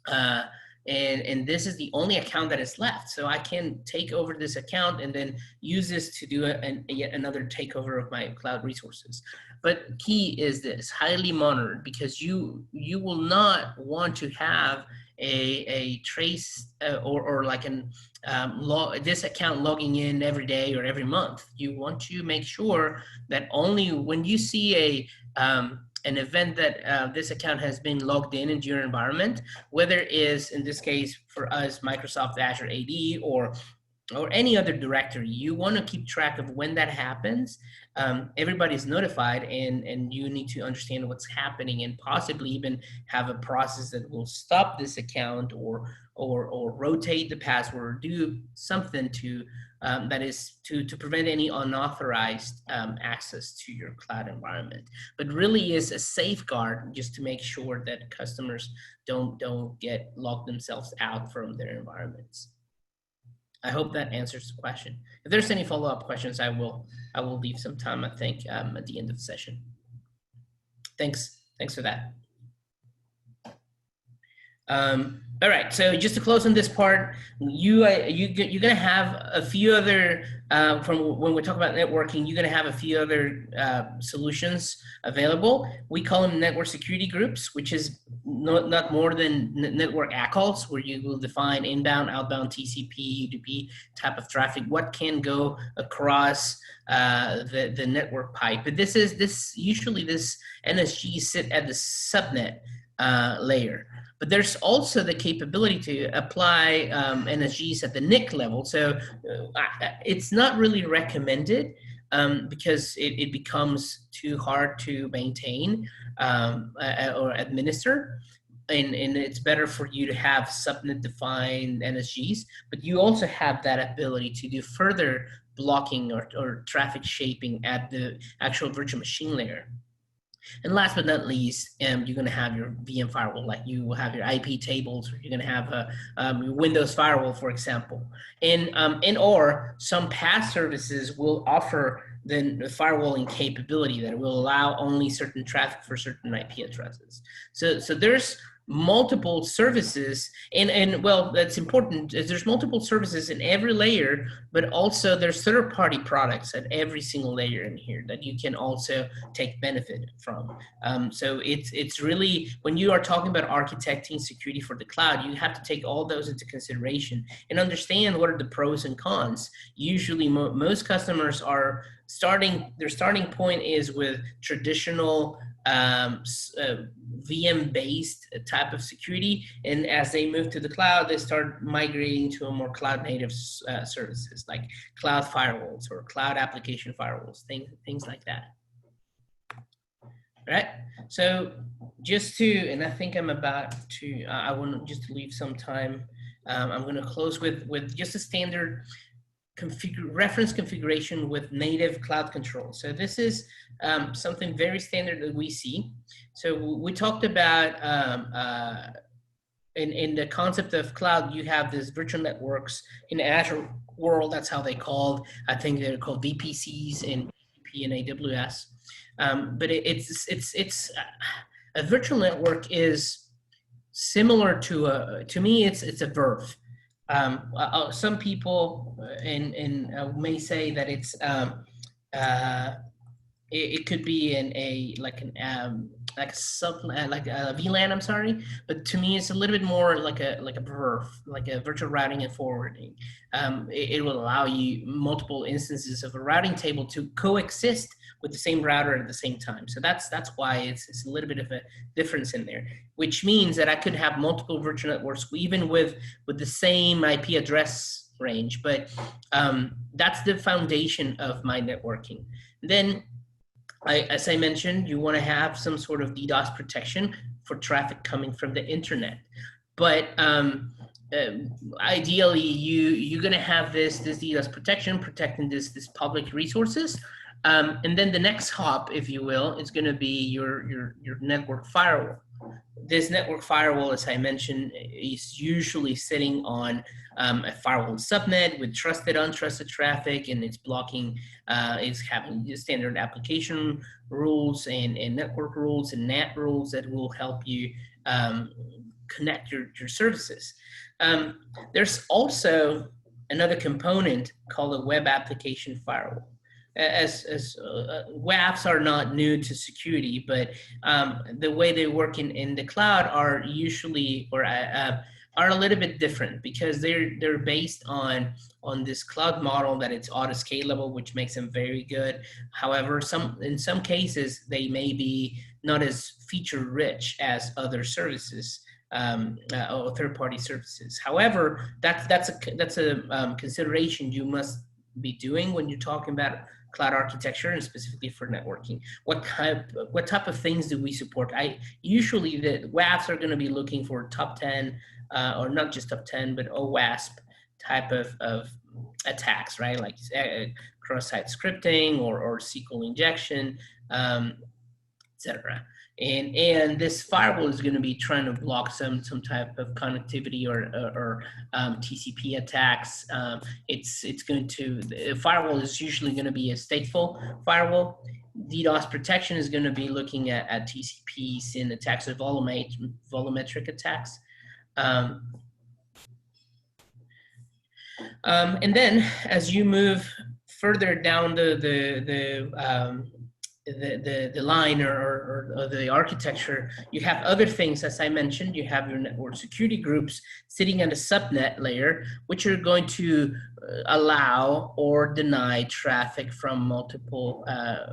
And this is the only account that is left. So I can take over this account and then use this to do yet another takeover of my cloud resources. But key is this, highly monitored, because you will not want to have a trace or like this account logging in every day or every month. You want to make sure that only when you see an event that this account has been logged into your environment, whether it is, in this case, for us, Microsoft Azure AD or any other directory, you want to keep track of when that happens. Everybody's notified, and you need to understand what's happening, and possibly even have a process that will stop this account or rotate the password, or do something to that is to prevent any unauthorized access to your cloud environment. But really is a safeguard just to make sure that customers don't get locked themselves out from their environments. I hope that answers the question. If there's any follow-up questions, I will leave some time, I think, at the end of the session. Thanks for that. All right, so just to close on this part, you're gonna have a few other, from when we talk about networking, you're gonna have a few other solutions available. We call them network security groups, which is not more than network ACLs, where you will define inbound, outbound, TCP, UDP type of traffic, what can go across the network pipe. But usually this NSG sit at the subnet layer. But there's also the capability to apply NSGs at the NIC level. So it's not really recommended because it becomes too hard to maintain or administer. and it's better for you to have subnet defined NSGs, but you also have that ability to do further blocking or traffic shaping at the actual virtual machine layer. And last but not least, you're going to have your VM firewall, like you will have your IP tables, or you're going to have your Windows firewall, for example. Or some PaaS services will offer the firewalling capability that will allow only certain traffic for certain IP addresses. So there's multiple services, and well, that's important, is there's multiple services in every layer, but also there's third-party products at every single layer in here that you can also take benefit from. So it's really, when you are talking about architecting security for the cloud, you have to take all those into consideration and understand what are the pros and cons. Usually most customers are their starting point is with traditional VM-based type of security, and as they move to the cloud, they start migrating to a more cloud-native services like cloud firewalls or cloud application firewalls, things like that. All right. So just to, and I think I'm about to, I want just to leave some time. I'm going to close with just a standard reference configuration with native cloud control. So this is something very standard that we see. So we talked about in the concept of cloud, you have this virtual networks in the Azure world. That's how they called. I think they're called VPCs in GCP and AWS. But it's a virtual network is similar to me. It's a VRF. Some people may say that it's it could be like a VLAN. I'm sorry, but to me it's a little bit more like a VRF, like a virtual routing and forwarding. It will allow you multiple instances of a routing table to coexist with the same router at the same time. So that's why it's a little bit of a difference in there, which means that I could have multiple virtual networks even with the same IP address range, but that's the foundation of my networking. Then, as I mentioned, you want to have some sort of DDoS protection for traffic coming from the internet. But ideally, you're going to have this DDoS protection protecting this public resources. And then the next hop, if you will, is going to be your network firewall. This network firewall, as I mentioned, is usually sitting on a firewall subnet with trusted, untrusted traffic, and it's blocking, it's having standard application rules and network rules and NAT rules that will help you connect your services. There's also another component called a web application firewall. As WAFs are not new to security, but the way they work in the cloud are usually are a little bit different because they're based on this cloud model that it's auto scalable, which makes them very good. However, in some cases they may be not as feature rich as other services. Or third-party services. However, that's a consideration you must be doing when you're talking about cloud architecture and specifically for networking. What type of things do we support? Usually the WAFs are going to be looking for top 10 or not just top 10, but OWASP type of attacks, right? Like cross-site scripting or SQL injection, etc. And this firewall is going to be trying to block some type of connectivity or TCP attacks. It's going to, the firewall is usually going to be a stateful firewall. DDoS protection is going to be looking at TCPs and attacks of volumetric attacks. And then as you move further down the line or the architecture, you have other things, as I mentioned. You have your network security groups sitting at a subnet layer, which are going to allow or deny traffic from multiple,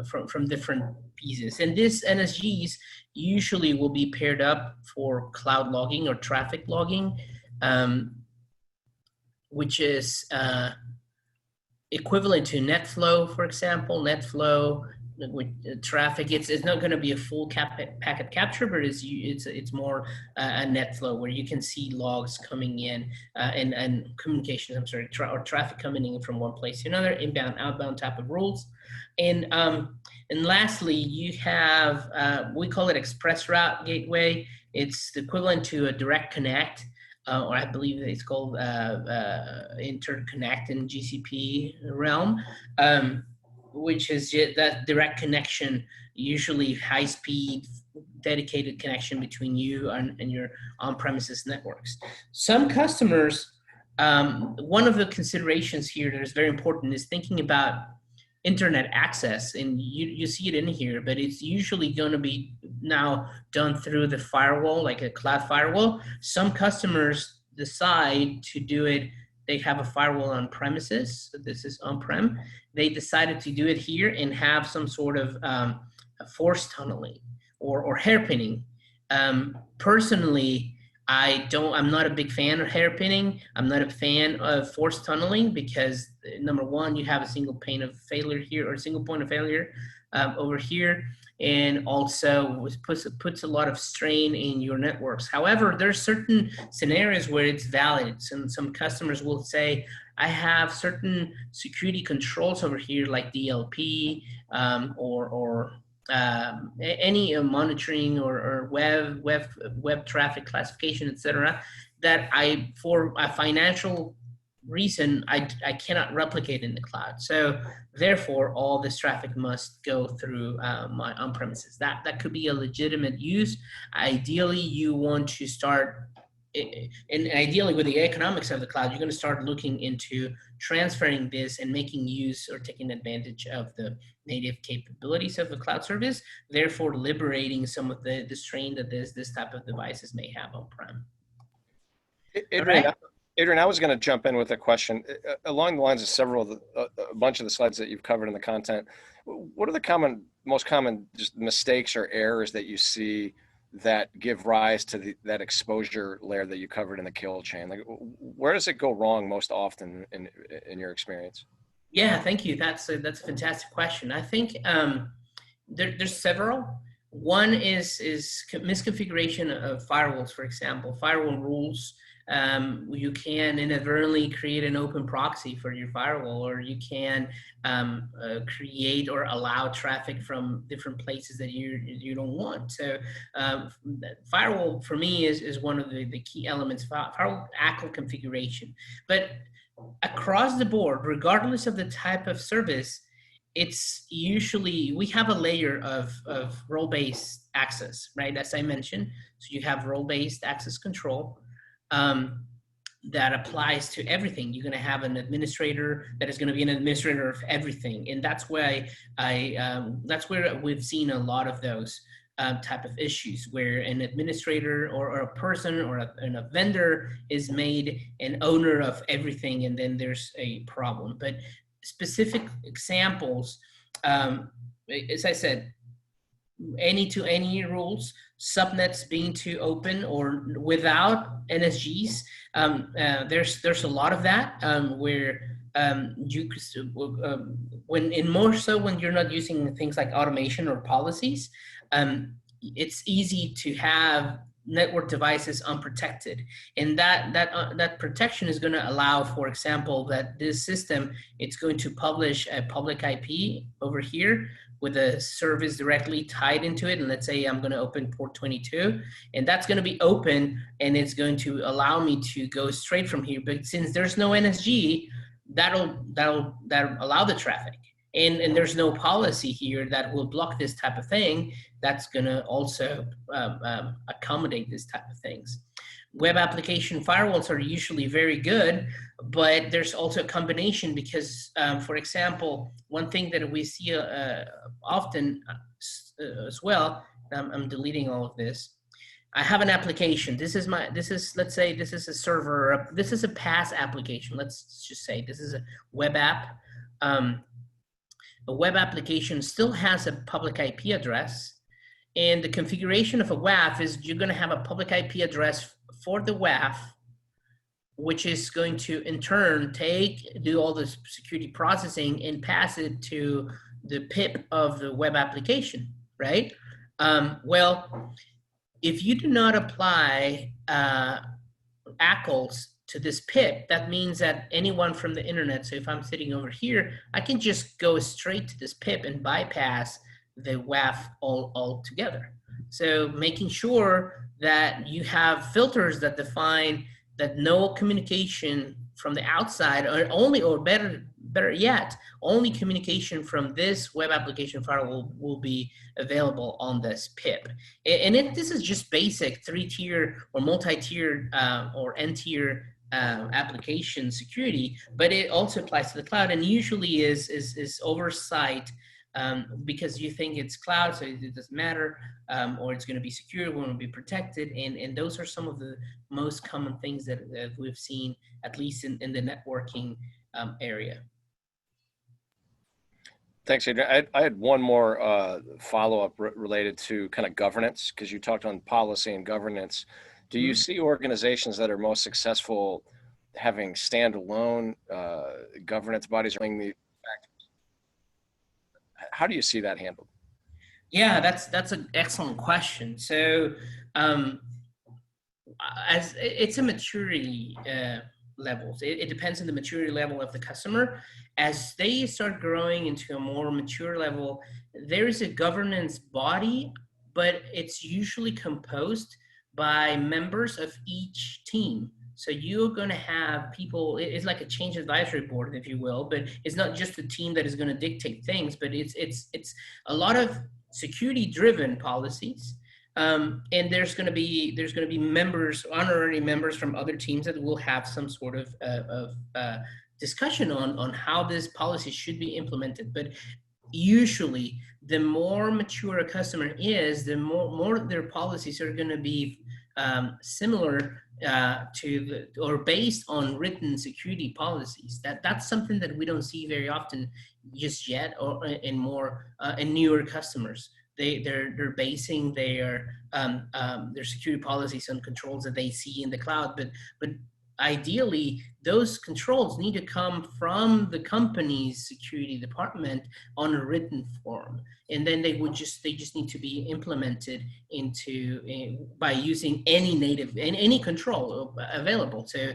from different pieces. And these NSGs usually will be paired up for cloud logging or traffic logging, which is equivalent to NetFlow, for example. NetFlow traffic. It's not going to be a full packet capture, but it's more a net flow where you can see logs coming in and communications. I'm sorry, or traffic coming in from one place to another, inbound, outbound type of rules, and lastly, you have we call it express route gateway. It's the equivalent to a direct connect. Or I believe it's called interconnect in GCP realm, which is that direct connection, usually high speed, dedicated connection between you and your on-premises networks. Some customers, one of the considerations here that is very important is thinking about internet access, and you see it in here, but it's usually going to be now done through the firewall, like a cloud firewall. Some customers decide to do it. They have a firewall on premises. So this is on-prem. They decided to do it here and have some sort of force tunneling or hairpinning. Personally, I'm not a big fan of hairpinning. I'm not a fan of force tunneling because number one, you have a single pane of failure here or a single point of failure over here. And also puts a lot of strain in your networks. However, there's certain scenarios where it's valid. Some customers will say, I have certain security controls over here like DLP or any monitoring or web traffic classification, etc., that for a financial reason I cannot replicate in the cloud. So therefore, all this traffic must go through my on-premises. That could be a legitimate use. Ideally, you want to start, and ideally with the economics of the cloud, you're going to start looking into transferring this and making use or taking advantage of the native capabilities of the cloud service, therefore liberating some of the strain that this type of devices may have on-prem. Adrian, I was going to jump in with a question along the lines of a bunch of the slides that you've covered in the content. What are the most common just mistakes or errors that you see that give rise to that exposure layer that you covered in the kill chain? Like, where does it go wrong most often in your experience? Yeah, thank you. That's a fantastic question. I think there's several. One is misconfiguration of firewalls, for example. Firewall rules. You can inadvertently create an open proxy for your firewall, or you can create or allow traffic from different places that you don't want. So firewall for me is one of the key elements. Firewall ACL configuration, but across the board, regardless of the type of service, it's usually, we have a layer of role-based access, right? As I mentioned, so you have role-based access control. That applies to everything. You're going to have an administrator that is going to be an administrator of everything, and that's why that's where we've seen a lot of those type of issues, where an administrator or a person or a vendor is made an owner of everything, and then there's a problem. But specific examples, as I said, any-to-any rules, subnets being too open or without NSGs. There's a lot of that where you when more so when you're not using things like automation or policies, it's easy to have network devices unprotected, and that protection is going to allow, for example, that this system, it's going to publish a public IP over here with a service directly tied into it. And let's say I'm going to open port 22, and that's going to be open, and it's going to allow me to go straight from here. But since there's no NSG, that'll allow the traffic. And there's no policy here that will block this type of thing. That's going to also accommodate this type of things. Web application firewalls are usually very good, but there's also a combination because, for example, one thing that we see often as well, I'm deleting all of this. I have an application. Let's say this is a server, this is a PaaS application. Let's just say this is a web app. A web application still has a public IP address, and the configuration of a WAF is you're going to have a public IP address for the WAF, which is going to in turn do all the security processing and pass it to the PIP of the web application, right? Well, if you do not apply ACLs to this PIP, that means that anyone from the internet, so if I'm sitting over here, I can just go straight to this PIP and bypass the WAF altogether. So making sure that you have filters that define that no communication from the outside, or better yet, only communication from this web application firewall will be available on this PIP. And this is just basic 3-tier or multi-tier or N-tier application security, but it also applies to the cloud, and usually is oversight because you think it's cloud, so it doesn't matter, or it's going to be secure, going to be protected, and those are some of the most common things that we've seen, at least in the networking area. Thanks, Adrian. I had one more follow-up related to kind of governance, because you talked on policy and governance. Do you see organizations that are most successful having standalone governance bodies? How do you see that handled? Yeah, that's an excellent question. So, as it's a maturity levels. It depends on the maturity level of the customer. As they start growing into a more mature level, there is a governance body, but it's usually composed by members of each team. So you're going to have people, it's like a change advisory board, if you will, but it's not just a team that is going to dictate things, but it's a lot of security driven policies. And there's going to be members, honorary members from other teams that will have some sort of discussion on how this policy should be implemented. But usually, the more mature a customer is, the more their policies are going to be similar to or based on written security policies. That's something that we don't see very often just yet, or in more in newer customers. They're basing their security policies on controls that they see in the cloud, but ideally those controls need to come from the company's security department on a written form, and then they just need to be implemented into by using any control available. So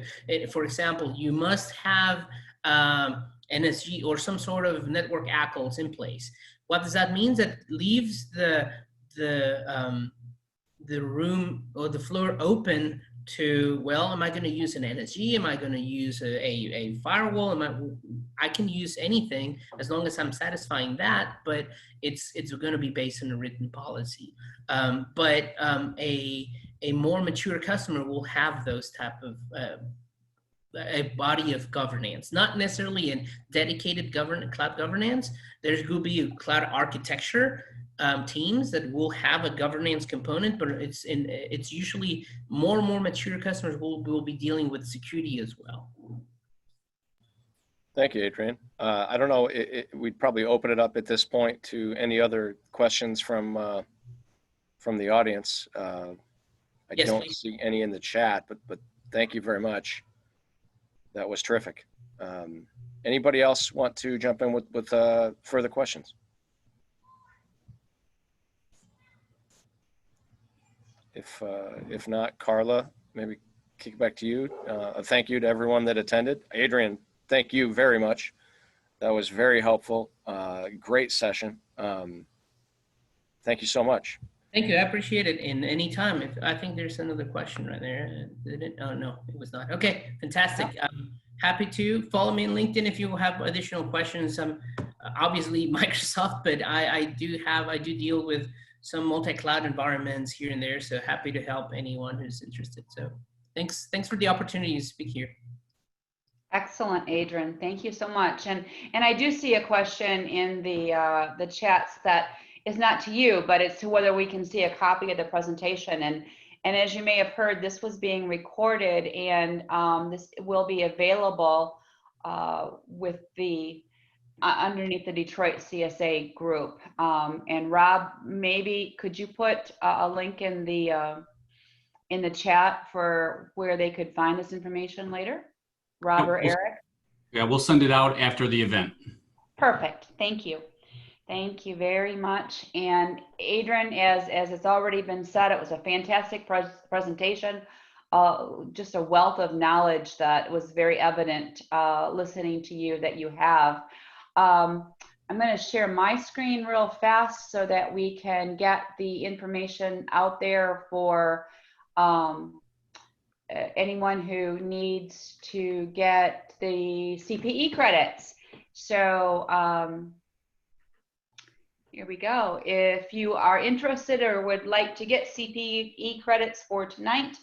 for example, you must have NSG or some sort of network ACLs in place. What does that mean? That leaves the room or the floor open to, well, am I going to use an NSG? Am I going to use a firewall? I can use anything as long as I'm satisfying that, but it's going to be based on a written policy. But a more mature customer will have those type of a body of governance, not necessarily a dedicated cloud governance. There's going to be a cloud architecture teams that will have a governance component, but it's usually more and more mature customers will be dealing with security as well. Thank you, Adrian. I don't know, we'd probably open it up at this point to any other questions from the audience. Yes, don't please. See any in the chat, but thank you very much. That was terrific. Anybody else want to jump in with further questions? If not, Carla, maybe kick it back to you. A thank you to everyone that attended. Adrian, thank you very much. That was very helpful. Great session. Thank you so much. Thank you. I appreciate it. And anytime, I think there's another question right there. Oh, no, it was not. Okay, fantastic. Happy to follow me on LinkedIn if you have additional questions. Obviously Microsoft, but I do deal with some multi-cloud environments here and there. So happy to help anyone who's interested. So thanks for the opportunity to speak here. Excellent, Adrian. Thank you so much. And I do see a question in the chats that is not to you, but it's to whether we can see a copy of the presentation. And as you may have heard, this was being recorded, and this will be available with the underneath the Detroit CSA group. And Rob, maybe could you put a link in the chat for where they could find this information later? Rob or Eric? Yeah, we'll send it out after the event. Perfect. Thank you. Thank you very much. And Adrian, as it's already been said, it was a fantastic presentation. Just a wealth of knowledge that was very evident listening to you that you have. I'm going to share my screen real fast so that we can get the information out there for anyone who needs to get the CPE credits. So here we go. If you are interested or would like to get CPE credits for tonight,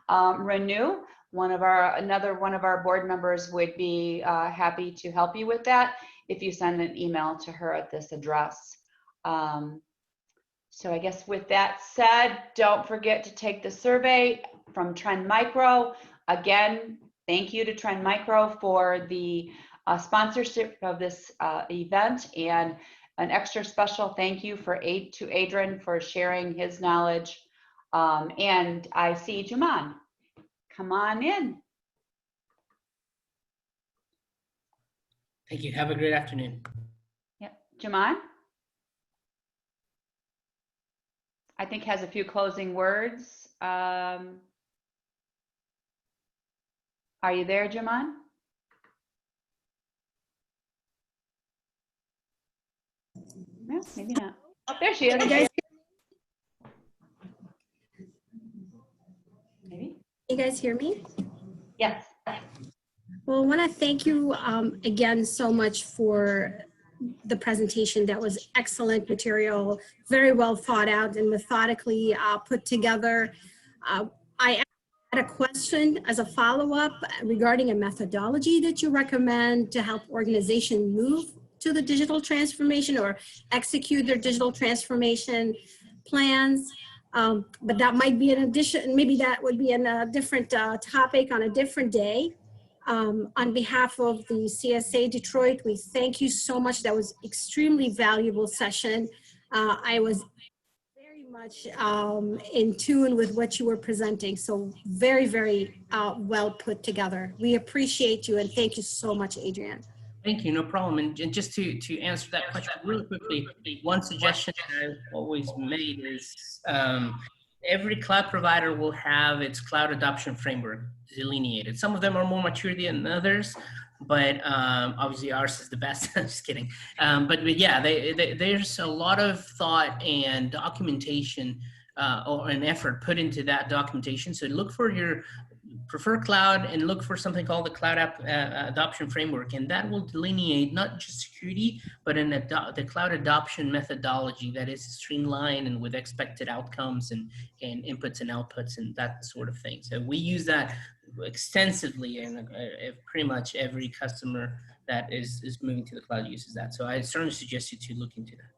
Renew, another one of our board members would be happy to help you with that if you send an email to her at this address. So I guess with that said, don't forget to take the survey from Trend Micro. Again, thank you to Trend Micro for the sponsorship of this event, and an extra special thank you to Adrian for sharing his knowledge. And I see Juman. Come on in. Thank you. Have a great afternoon. Yep. Juman, I think has a few closing words. Are you there, Juman? No, maybe not. Oh, there she is. Maybe. You guys hear me? Yes. Well, I want to thank you again so much for the presentation. That was excellent material, very well thought out and methodically put together. I had a question as a follow-up regarding a methodology that you recommend to help organizations move to the digital transformation or execute their digital transformation plans. But that might be an addition, maybe that would be a different topic on a different day. On behalf of the CSA Detroit, we thank you so much. That was extremely valuable session. I was very much in tune with what you were presenting. So very, very well put together. We appreciate you and thank you so much, Adrian. Thank you, no problem. And just to answer that question really quickly, one suggestion that I've always made is every cloud provider will have its cloud adoption framework delineated. Some of them are more mature than others, but obviously ours is the best. I'm just kidding. But yeah, there's a lot of thought and documentation or an effort put into that documentation. So look for your preferred cloud and look for something called the cloud app adoption framework, and that will delineate not just security but the cloud adoption methodology that is streamlined and with expected outcomes and inputs and outputs and that sort of thing. So we use that extensively, and pretty much every customer that is moving to the cloud uses that. So I certainly suggest you to look into that.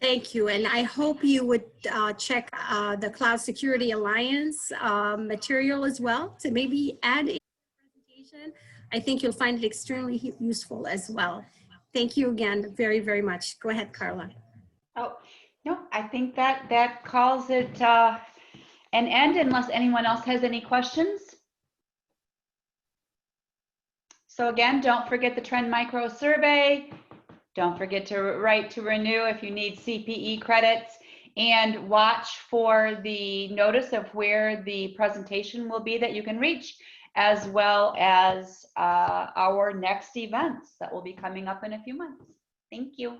Thank you, and I hope you would check the Cloud Security Alliance material as well to maybe add in the presentation. I think you'll find it extremely useful as well. Thank you again very, very much. Go ahead, Carla. Oh, no, I think that calls it an end unless anyone else has any questions. So again, don't forget the Trend Micro survey. Don't forget to write to Renew if you need CPE credits, and watch for the notice of where the presentation will be that you can reach, as well as our next events that will be coming up in a few months. Thank you.